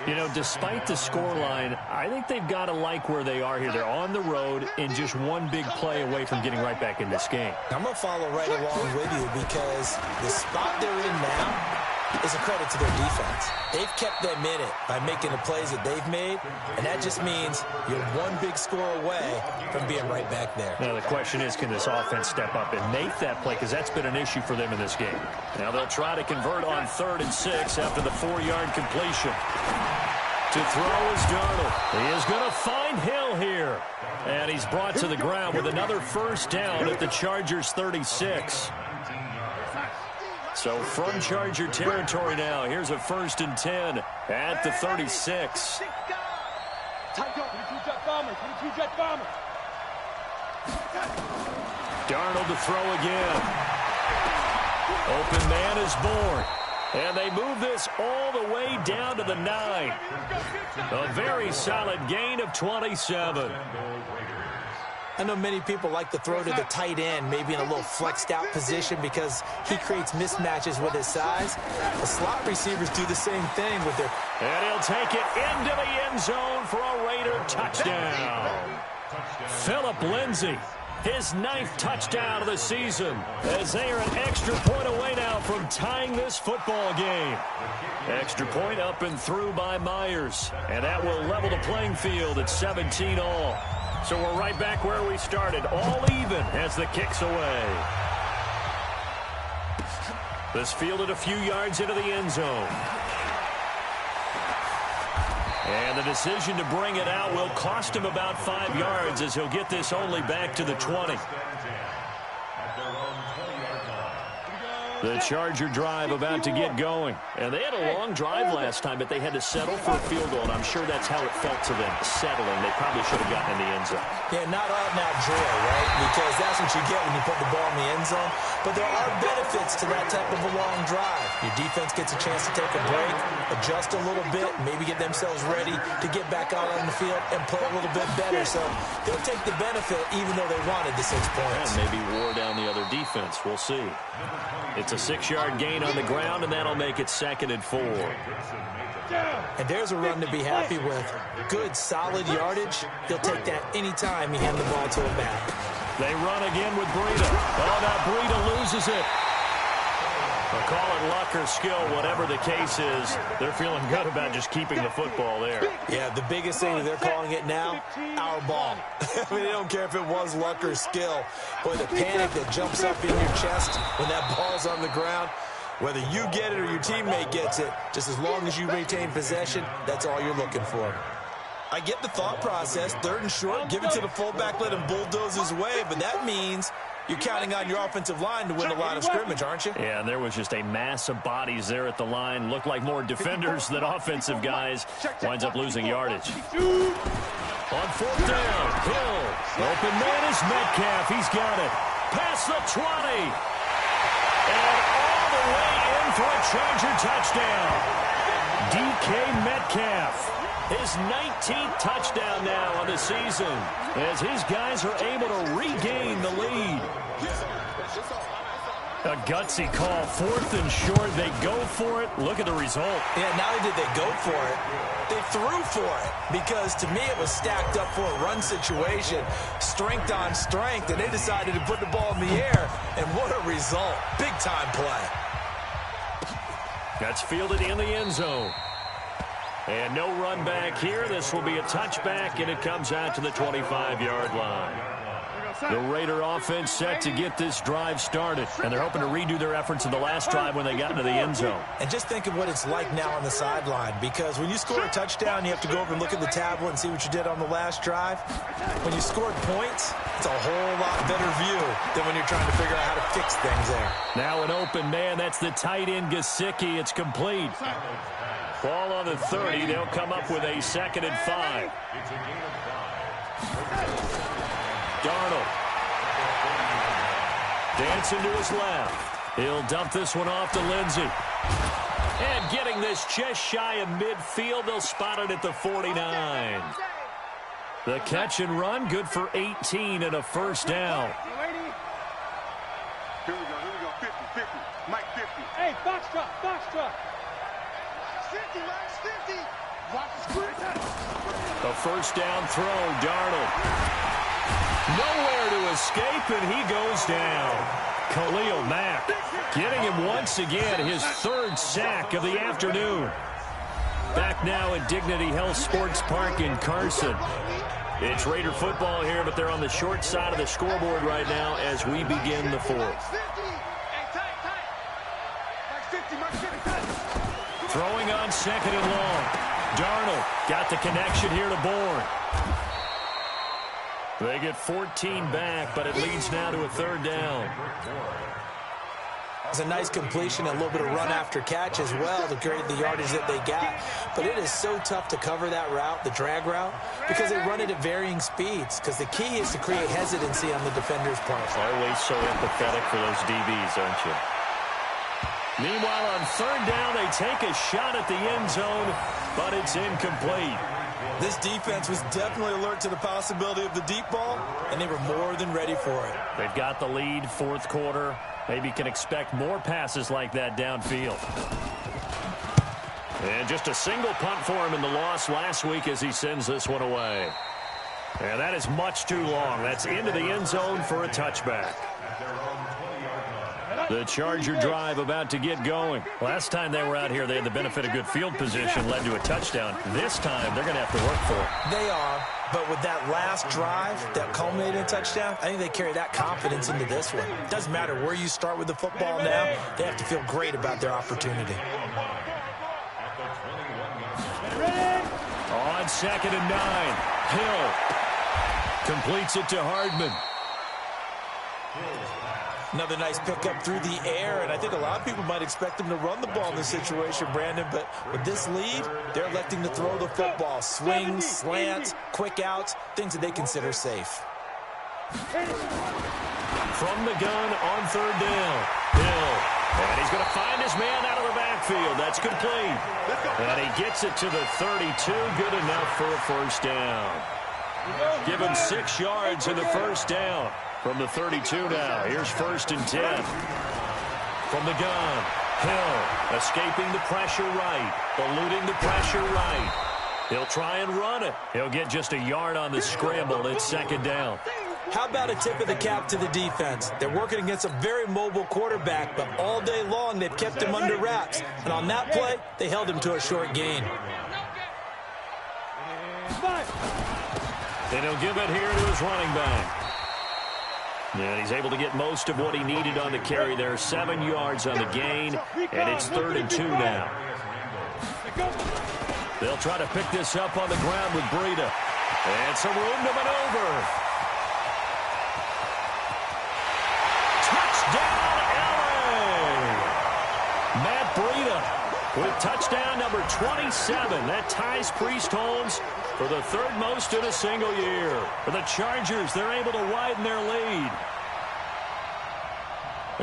You know, despite the scoreline, I think they've got to like where they are here. They're on the road and just one big play away from getting right back in this game. I'm going to follow right along with you because the spot they're in now is a credit to their defense. They've kept them in it by making the plays that they've made, and that just means you're one big score away from being right back there. Now, the question is, can this offense step up and make that play? Because that's been an issue for them in this game. Now, they'll try to convert on 3rd and 6 after the 4-yard completion. To throw is Darnold. He is going to find Hill here. And he's brought to the ground with another first down at the Chargers' 36. So from Charger territory now, here's a 1st and 10 at the 36. Darnold to throw again. Open man is born. And they move this all the way down to the 9. A very solid gain of 27. I know many people like to throw to the tight end, maybe in a little flexed out position because he creates mismatches with his size. The slot receivers do the same thing with their... And he'll take it into the end zone for a Raider touchdown. Phillip Lindsay, his 9th touchdown of the season, as they are an extra point away now from tying this football game. Extra point up and through by Myers, and that will level the playing field at 17 all. So we're right back where we started, all even as the kick's away. This fielded a few yards into the end zone. And the decision to bring it out will cost him about 5 yards as he'll get this only back to the 20. The Charger drive about to get going. And they had a long drive last time, but they had to settle for a field goal, and I'm sure that's how it felt to them, settling. They probably should have gotten in the end zone. Yeah, not all that joy, right? Because that's what you get when you put the ball in the end zone. But there are benefits to that type of a long drive. Your defense gets a chance to take a break, adjust a little bit, maybe get themselves ready to get back out on the field and play a little bit better. So they'll take the benefit even though they wanted the 6 points. And maybe wore down the other defense. We'll see. It's a 6-yard gain on the ground, and that'll make it 2nd and 4. And there's a run to be happy with. Good, solid yardage. He'll take that anytime you hand the ball to a back. They run again with Breida. Oh, now Breida loses it. They'll call it luck or skill, whatever the case is. They're feeling good about just keeping the football there. Yeah, the biggest thing that they're calling it now, our ball. I mean, they don't care if it was luck or skill. Boy, the panic that jumps up in your chest when that ball's on the ground, whether you get it or your teammate gets it, just as long as you maintain possession, that's all you're looking for. I get the thought process, 3rd and short, give it to the fullback, let him bulldoze his way, but that means you're counting on your offensive line to win a lot of scrimmage, aren't you? Yeah, and there was just a mass of bodies there at the line. Looked like more defenders than offensive guys. Winds up losing yardage. On fourth down, Hill. Open man is Metcalf. He's got it. Past the 20. And all the way in for a Charger touchdown. DK Metcalf. His 19th touchdown now on the season as his guys are able to regain the lead. A gutsy call, 4th and short. They go for it. Look at the result. Yeah, not only did they go for it, they threw for it because to me it was stacked up for a run situation, strength on strength, and they decided to put the ball in the air, and what a result. Big-time play. That's fielded in the end zone. And no run back here. This will be a touchback, and it comes out to the 25-yard line. The Raider offense set to get this drive started, and they're hoping to redo their efforts in the last drive when they got into the end zone. And just think of what it's like now on the sideline, because when you score a touchdown, you have to go over and look at the tablet and see what you did on the last drive. When you scored points, it's a whole lot better view than when you're trying to figure out how to fix things there. Now an open man. That's the tight end, Gesicki. It's complete. Ball on the 30. They'll come up with a 2nd and 5. Darnold. Dancing to his left. He'll dump this one off to Lindsey. And getting this just shy of midfield. They'll spot it at the 49. The catch and run, good for 18 and a first down. Here we go, 50, 50, Mike 50. Hey, box truck, box truck. 50, Max 50. Watch the screen. A first down throw, Darnold. Nowhere to escape, and he goes down. Khalil Mack getting him once again, his 3rd sack of the afternoon. Back now at Dignity Health Sports Park in Carson. It's Raider football here, but they're on the short side of the scoreboard right now as we begin the 4th. Throwing on 2nd and long. Darnold got the connection here to Bourne. They get 14 back, but it leads now to a 3rd down. It's a nice completion, a little bit of run after catch as well to create the yardage that they got. But it is so tough to cover that route, the drag route, because they run it at varying speeds. Because the key is to create hesitancy on the defender's part. Always so empathetic for those DBs, aren't you? Meanwhile, on 3rd down, they take a shot at the end zone, but it's incomplete. This defense was definitely alert to the possibility of the deep ball, and they were more than ready for it. They've got the lead, 4th quarter. Maybe can expect more passes like that downfield. And just a single punt for him in the loss last week as he sends this one away. And that is much too long. That's into the end zone for a touchback. The Charger drive about to get going. Last time they were out here, they had the benefit of good field position, led to a touchdown. This time, they're going to have to work for it. They are, but with that last drive that culminated in a touchdown, I think they carry that confidence into this one. Doesn't matter where you start with the football now, they have to feel great about their opportunity. On 2nd and 9, Hill completes it to Hardman. Another nice pickup through the air, and I think a lot of people might expect them to run the ball in this situation, Brandon, but with this lead, they're electing to throw the football. Swings, slants, quick outs, things that they consider safe. From the gun on 3rd down, Hill. And he's going to find his man out of the backfield. That's complete. And he gets it to the 32. Good enough for a first down. Give him 6 yards in the first down. From the 32 now, here's 1st and 10. From the gun, Hill escaping the pressure right, eluding the pressure right. He'll try and run it. He'll get just a yard on the scramble. It's 2nd down. How about a tip of the cap to the defense? They're working against a very mobile quarterback, but all day long they've kept him under wraps. And on that play, they held him to a short gain. And he'll give it here to his running back. And he's able to get most of what he needed on the carry there. 7 yards on the gain, and it's 3rd and 2 now. They'll try to pick this up on the ground with Breida. And some room to maneuver. touchdown number 27. That ties Priest Holmes for the third most in a single year. For the Chargers, they're able to widen their lead.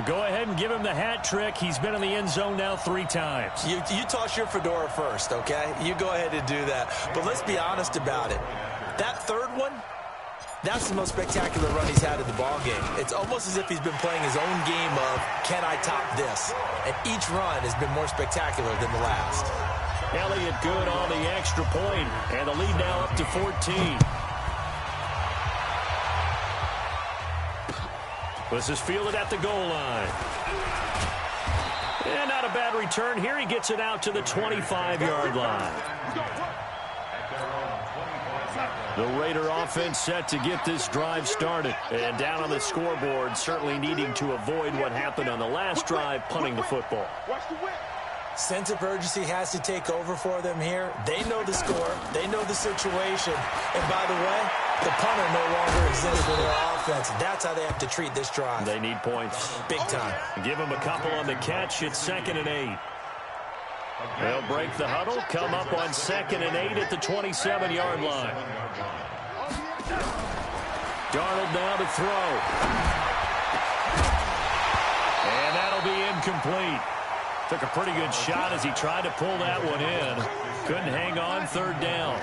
Go ahead and give him the hat trick. He's been in the end zone now 3 times. You toss your fedora first, okay? You go ahead and do that. But let's be honest about it. That third one, that's the most spectacular run he's had in the ballgame. It's almost as if he's been playing his own game of, can I top this? And each run has been more spectacular than the last. Elliott good on the extra point, and the lead now up to 14. This is fielded at the goal line. And not a bad return here. He gets it out to the 25-yard line. The Raider offense set to get this drive started. And down on the scoreboard, certainly needing to avoid what happened on the last drive, punting the football. Sense of urgency has to take over for them here. They know the score. They know the situation. And by the way, the punter no longer exists for their offense. That's how they have to treat this drive. They need points. Big time. Give them a couple on the catch. It's 2nd and 8. They'll break the huddle, come up on 2nd and 8 at the 27-yard line. Darnold now to throw. And that'll be incomplete. Took a pretty good shot as he tried to pull that one in. Couldn't hang on 3rd down.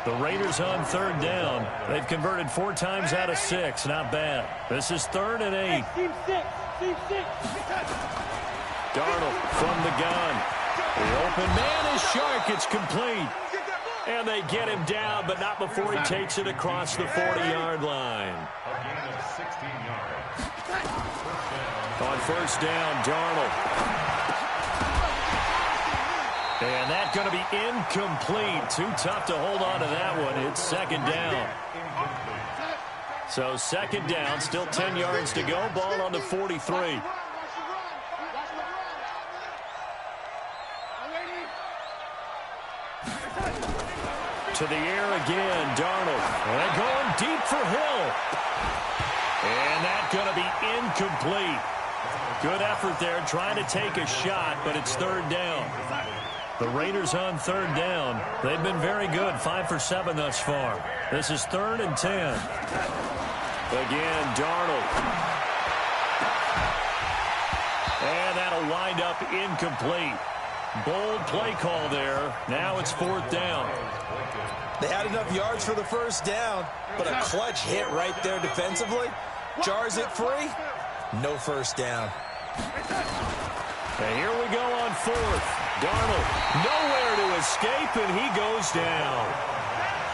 The Raiders on 3rd down. They've converted 4 times out of 6. Not bad. This is 3rd and 8. Team 6. Team 6. Darnold from the gun. The open man is Shark. It's complete. And they get him down, but not before he takes it across the 40-yard line. On 1st down, Darnold. And that's going to be incomplete. Too tough to hold on to that one. It's 2nd down. So 2nd down, still 10 yards to go. Ball on the 43. To the air again, Darnold. And going deep for Hill. And that's going to be incomplete. Good effort there, trying to take a shot, but it's 3rd down. The Raiders on 3rd down. They've been very good, 5 for 7 thus far. This is 3rd and 10. Again, Darnold. And that'll wind up incomplete. Bold play call there. Now it's 4th down. They had enough yards for the 1st down, but a clutch hit right there defensively. Jars it free. No 1st down. And here we go on 4th. Darnold nowhere to escape, and he goes down.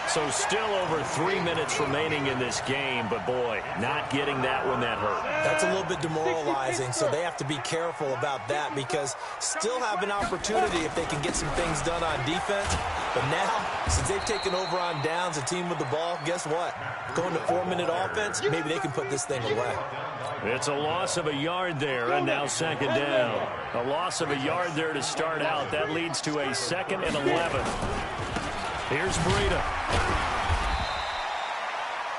So still over 3 minutes remaining in this game, but boy, not getting that one that hurt. That's a little bit demoralizing, so they have to be careful about that because still have an opportunity if they can get some things done on defense. But now, since they've taken over on downs, a team with the ball, guess what? Going to 4-minute offense, maybe they can put this thing away. It's a loss of a yard there, and now 2nd down. A loss of a yard there to start out. That leads to a 2nd and 11. Here's Breida.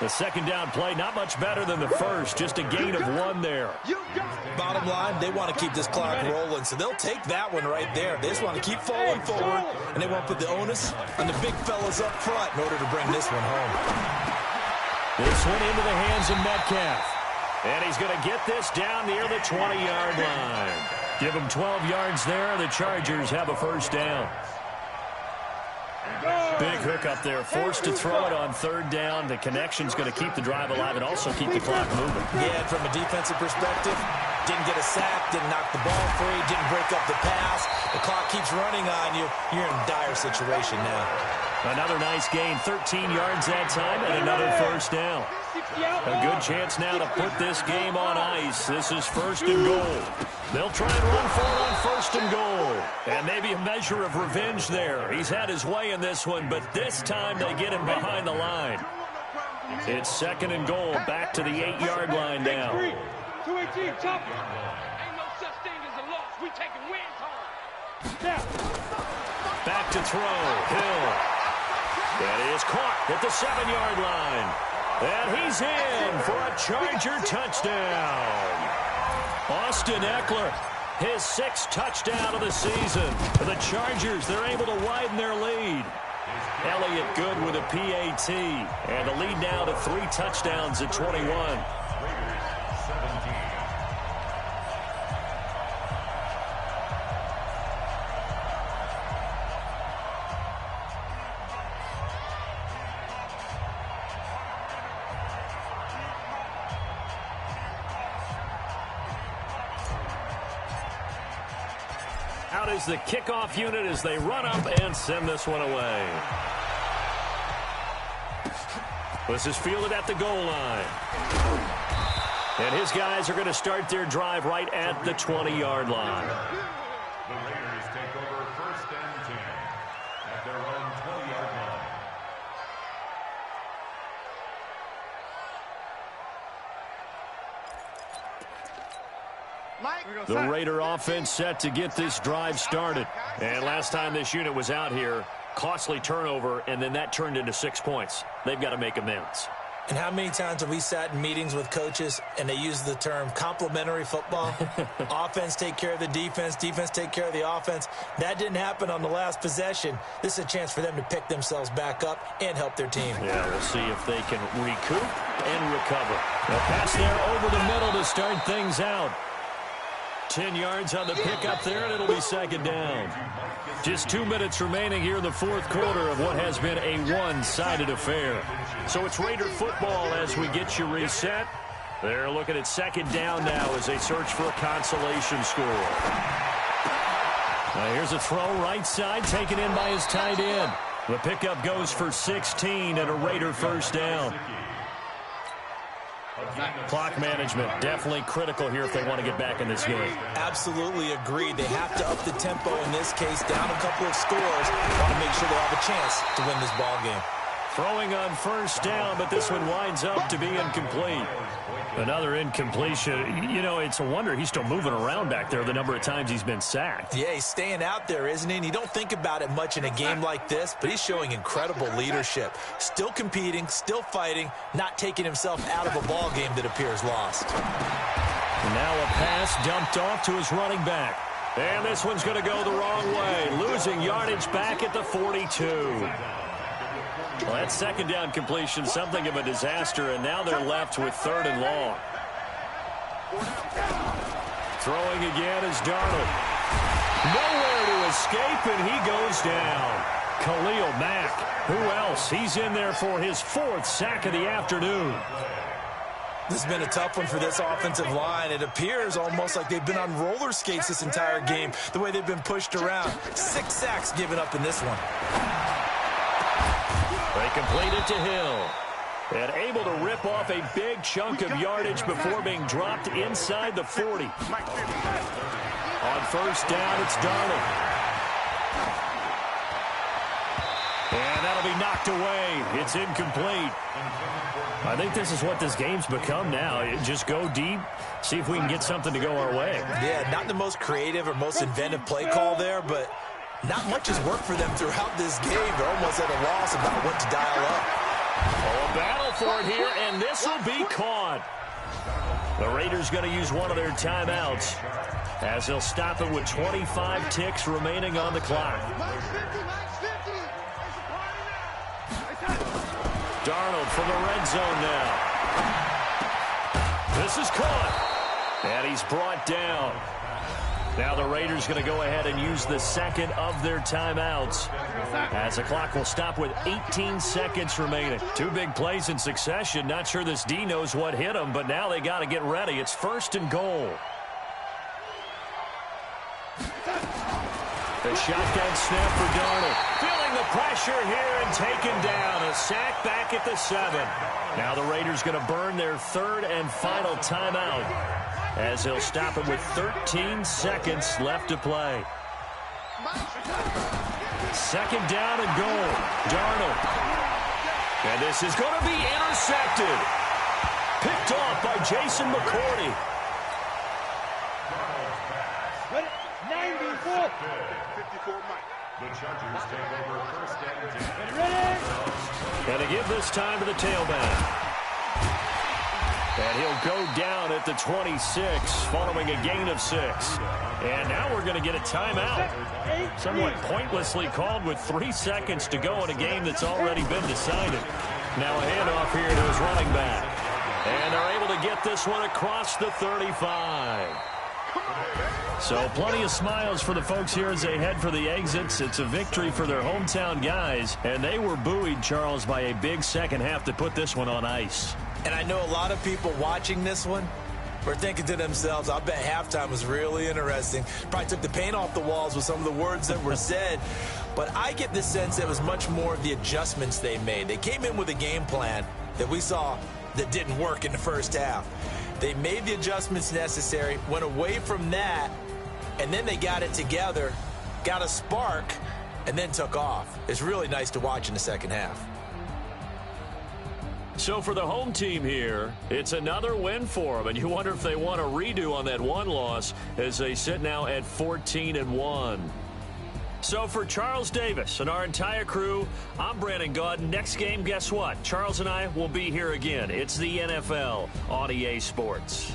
The 2nd down play, not much better than the first, just a gain of 1 there. Bottom line, they want to keep this clock rolling, so they'll take that one right there. They just want to keep falling forward, and they want to put the onus on the big fellas up front in order to bring this one home. This one into the hands of Metcalf. And he's going to get this down near the 20-yard line. Give him 12 yards there. The Chargers have a 1st down. Big hook up there. Forced to throw it on 3rd down. The connection's going to keep the drive alive and also keep the clock moving. Yeah, and from a defensive perspective, didn't get a sack, didn't knock the ball free, didn't break up the pass. The clock keeps running on you. You're in a dire situation now. Another nice gain, 13 yards that time, and another 1st down. A good chance now to put this game on ice. This is 1st and goal. They'll try and run for it on 1st and goal. And maybe a measure of revenge there. He's had his way in this one, but this time they get him behind the line. It's 2nd and goal, back to the 8-yard line now. 218, chop it. Ain't no such thing as a loss. We taking wins home. Back to throw, Hill. That is caught at the 7-yard line. And he's in for a Charger touchdown. Austin Eckler His 6th touchdown of the season. For the Chargers, they're able to widen their lead. Elliott good with a PAT. And the lead now to 3 touchdowns at 21. Out is the kickoff unit as they run up and send this one away. This is fielded at the goal line. And his guys are going to start their drive right at the 20-yard line. The Raiders take over 1st and 10 at their own 20-yard line. The Raider offense set to get this drive started. And last time this unit was out here, costly turnover, and then that turned into 6 points. They've got to make amends. And how many times have we sat in meetings with coaches and they use the term complementary football? Offense take care of the defense, defense take care of the offense. That didn't happen on the last possession. This is a chance for them to pick themselves back up and help their team. Yeah, we'll see if they can recoup and recover. A pass there over the middle to start things out. 10 yards on the pickup there, and it'll be 2nd down. Just 2 minutes remaining here in the 4th quarter of what has been a one-sided affair. So it's Raider football as we get you reset. They're looking at 2nd down now as they search for a consolation score. Now here's a throw right side, taken in by his tight end. The pickup goes for 16 and a Raider 1st down. Clock management definitely critical here if they want to get back in this game. Absolutely agreed. They have to up the tempo in this case, down a couple of scores. Want to make sure they have a chance to win this ball game. Throwing on 1st down, but this one winds up to be incomplete. Another incompletion. You know, it's a wonder he's still moving around back there the number of times he's been sacked. Yeah, he's staying out there, isn't he? And you don't think about it much in a game like this, but he's showing incredible leadership. Still competing, still fighting, not taking himself out of a ball game that appears lost. And now a pass dumped off to his running back. And this one's going to go the wrong way, losing yardage back at the 42. Well, that 2nd down completion, something of a disaster, and now they're left with 3rd and long. Throwing again is Darnold. Nowhere to escape, and he goes down. Khalil Mack. Who else? He's in there for his 4th sack of the afternoon. This has been a tough one for this offensive line. It appears almost like they've been on roller skates this entire game, the way they've been pushed around. 6 sacks given up in this one. They complete it to Hill. And able to rip off a big chunk of yardage before being dropped inside the 40. On 1st down, it's Darnold. And that'll be knocked away. It's incomplete. I think this is what this game's become now. Just go deep, see if we can get something to go our way. Yeah, not the most creative or most inventive play call there, but not much has worked for them throughout this game. They're almost at a loss about what to dial up. Oh, a battle for it here, and this will be caught. The Raiders going to use one of their timeouts as they'll stop it with 25 ticks remaining on the clock. Darnold from the red zone now. This is caught, and he's brought down. Now the Raiders going to go ahead and use the 2nd of their timeouts as the clock will stop with 18 seconds remaining. 2 big plays in succession. Not sure this D knows what hit him, but now they got to get ready. It's 1st and goal. The shotgun snap for Darnold. Feeling the pressure here and taken down. A sack back at the 7. Now the Raiders going to burn their 3rd and final timeout as they'll stop it with 13 seconds left to play. 2nd down and goal. Darnold. And this is going to be intercepted. Picked off by Jason McCourty. 94. 54 Mike. The Chargers take over 1st and 10. And to give this time to the tailback. And he'll go down at the 26 following a gain of 6. And now we're going to get a timeout. Somewhat pointlessly called with 3 seconds to go in a game that's already been decided. Now a handoff here to his running back. And they're able to get this one across the 35. So plenty of smiles for the folks here as they head for the exits. It's a victory for their hometown guys. And they were buoyed, Charles, by a big second half to put this one on ice. And I know a lot of people watching this one were thinking to themselves, I bet halftime was really interesting. Probably took the paint off the walls with some of the words that were said. But I get the sense that it was much more of the adjustments they made. They came in with a game plan that we saw that didn't work in the first half. They made the adjustments necessary, went away from that, and then they got it together, got a spark, and then took off. It's really nice to watch in the second half. So for the home team here, it's another win for them, and you wonder if they want a redo on that one loss as they sit now at 14-1. So for Charles Davis and our entire crew, I'm Brandon Gaudin. Next game, guess what? Charles and I will be here again. It's the NFL on EA Sports.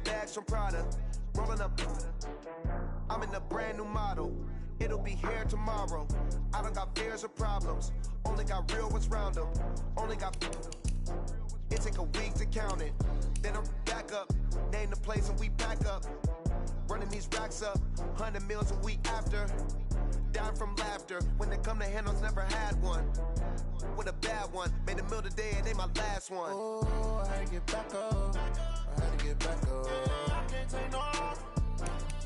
Bags from Prada, rolling up. I'm in a brand new model. It'll be here tomorrow. I don't got fears or problems. Only got real ones round them. Only got. It take a week to count it. Then I'm back up. Name the place and we back up. Running these racks up. 100 meals a week after. Down from laughter. When they come to handles, never had one. With a bad one. Made a meal today and they my last one. Oh, I had to get back up. I had to get back up. I can't take no off.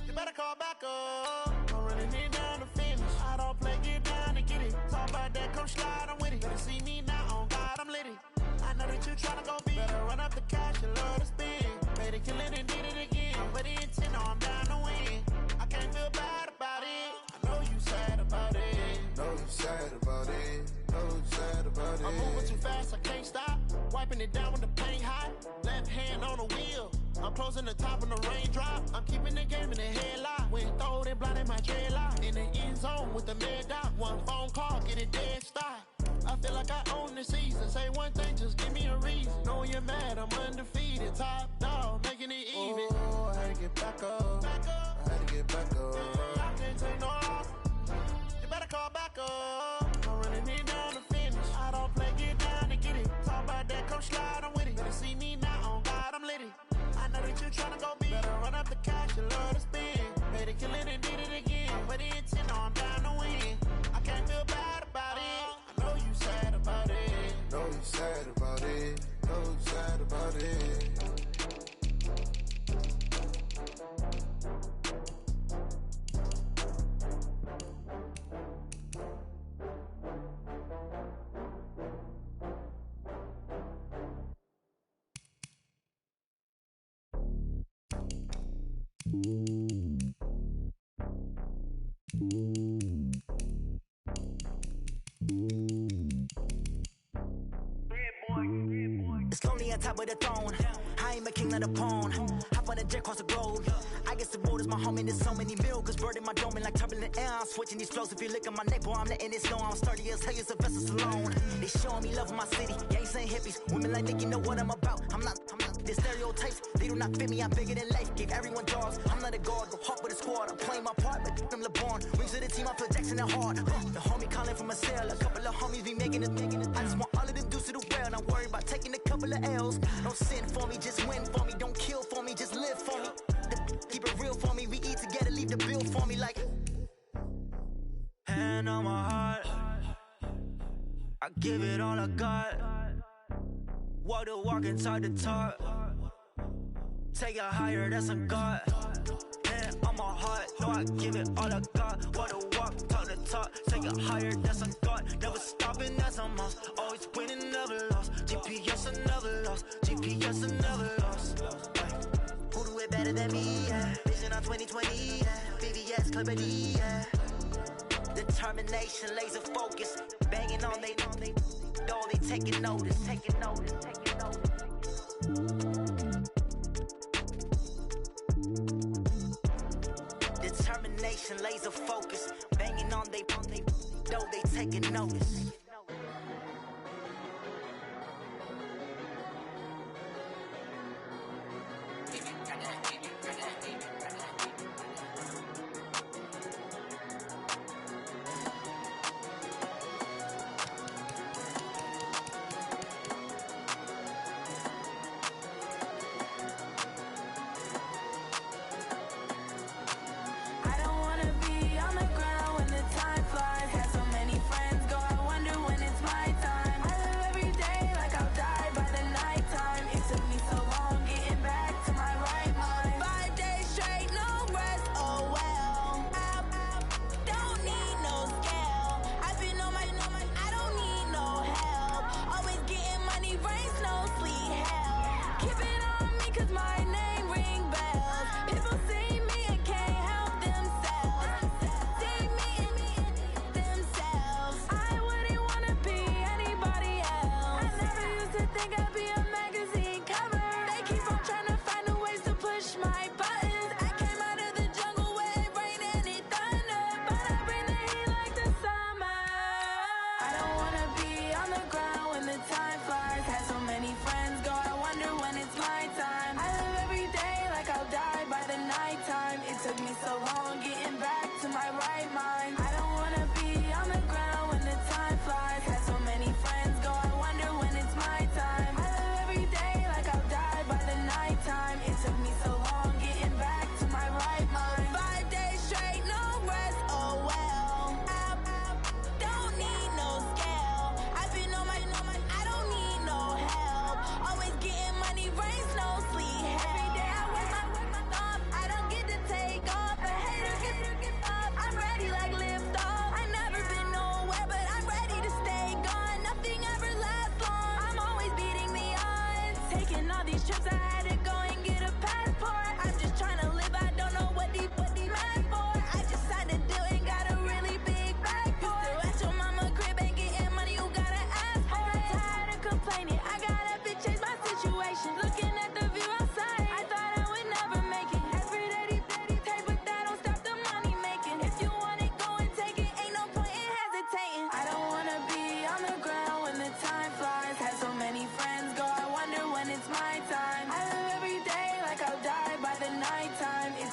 You better call back up. I'm running it down to finish. I don't play, get down and get it. Talk about that, come slide, I'm with it. Better see me now, on God, I'm litty. I know that you tryna go big. Better run up the cash, you love to spin. Made it, kill it, and did it again. But the intent, no, I'm down to win. I can't feel bad about it. I know you sad about it. Know you sad about it. Know you sad about it. I'm moving too fast, I can't stop. Wiping it down with the paint hot. Left hand on the wheel. I'm closing the top of the raindrop. I'm keeping the game in the headlock. When throwed and blinded my dreadlock. In the end zone with the mad dot. One phone call, get it dead stop. I feel like I own the season. Say one thing, just give me a reason. Knowing you're mad, I'm undefeated. Top dog, making it even. Oh, I had to get back up. I had to get back up. I can't take no off. You better call back up. I'm running it down to finish. I don't play, get down and get it. Talk about that, come slide, I'm with it. Better see me now, on God, I'm litty. I know that you tryna go big. Better run up the cash, you love to spin. Made it, kill it, and did it again. But the intent, no, I'm down to win. It's lonely on top of the throne. I ain't a king of the pawn. Hop on a jet across the globe. I guess the road is my home and there's so many mil. Cause bird in my dome and like turbulent air. I'm switching these flows. If you look at my neck, boy, I'm letting it slow. I'm sturdy as hell, as a vessel alone. They showing me love in my city. Gangs and hippies. Women like Nick, you know what I'm about. I'm not. The stereotypes, they do not fit me. I'm bigger than life. Gave everyone jobs. I'm not a guard. Go hard with a squad. I'm playing my part, but I'm LeBron. Rings of the team, I feel Jackson and hard. The homie calling from a cell. A couple of homies be making it. I just want all of them dudes to the well. Not worry about taking a couple of L's. Don't sin for me, just win for me. Don't kill for me, just live for me. Keep it real for me. We eat together, leave the bill for me like. Hand on my heart, I give it all I got. Walk the walk and talk the talk. Take it higher, that's a God. Hand on my heart, no, I give it all I got. Walk the walk, talk the talk. Take it higher, that's a God. Never stopping, that's a must. Always winning, never lost. GPS, I never lost. GPS, I never lost. Who do it better than me? Yeah. Vision on 2020. Yeah. VVS, Clarity. Yeah. Determination, laser focus. Banging on they though they taking notice. Taking notice. Taking notice. Determination, laser focus. Banging on they though they taking notice.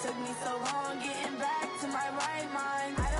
Took me so long getting back to my right mind.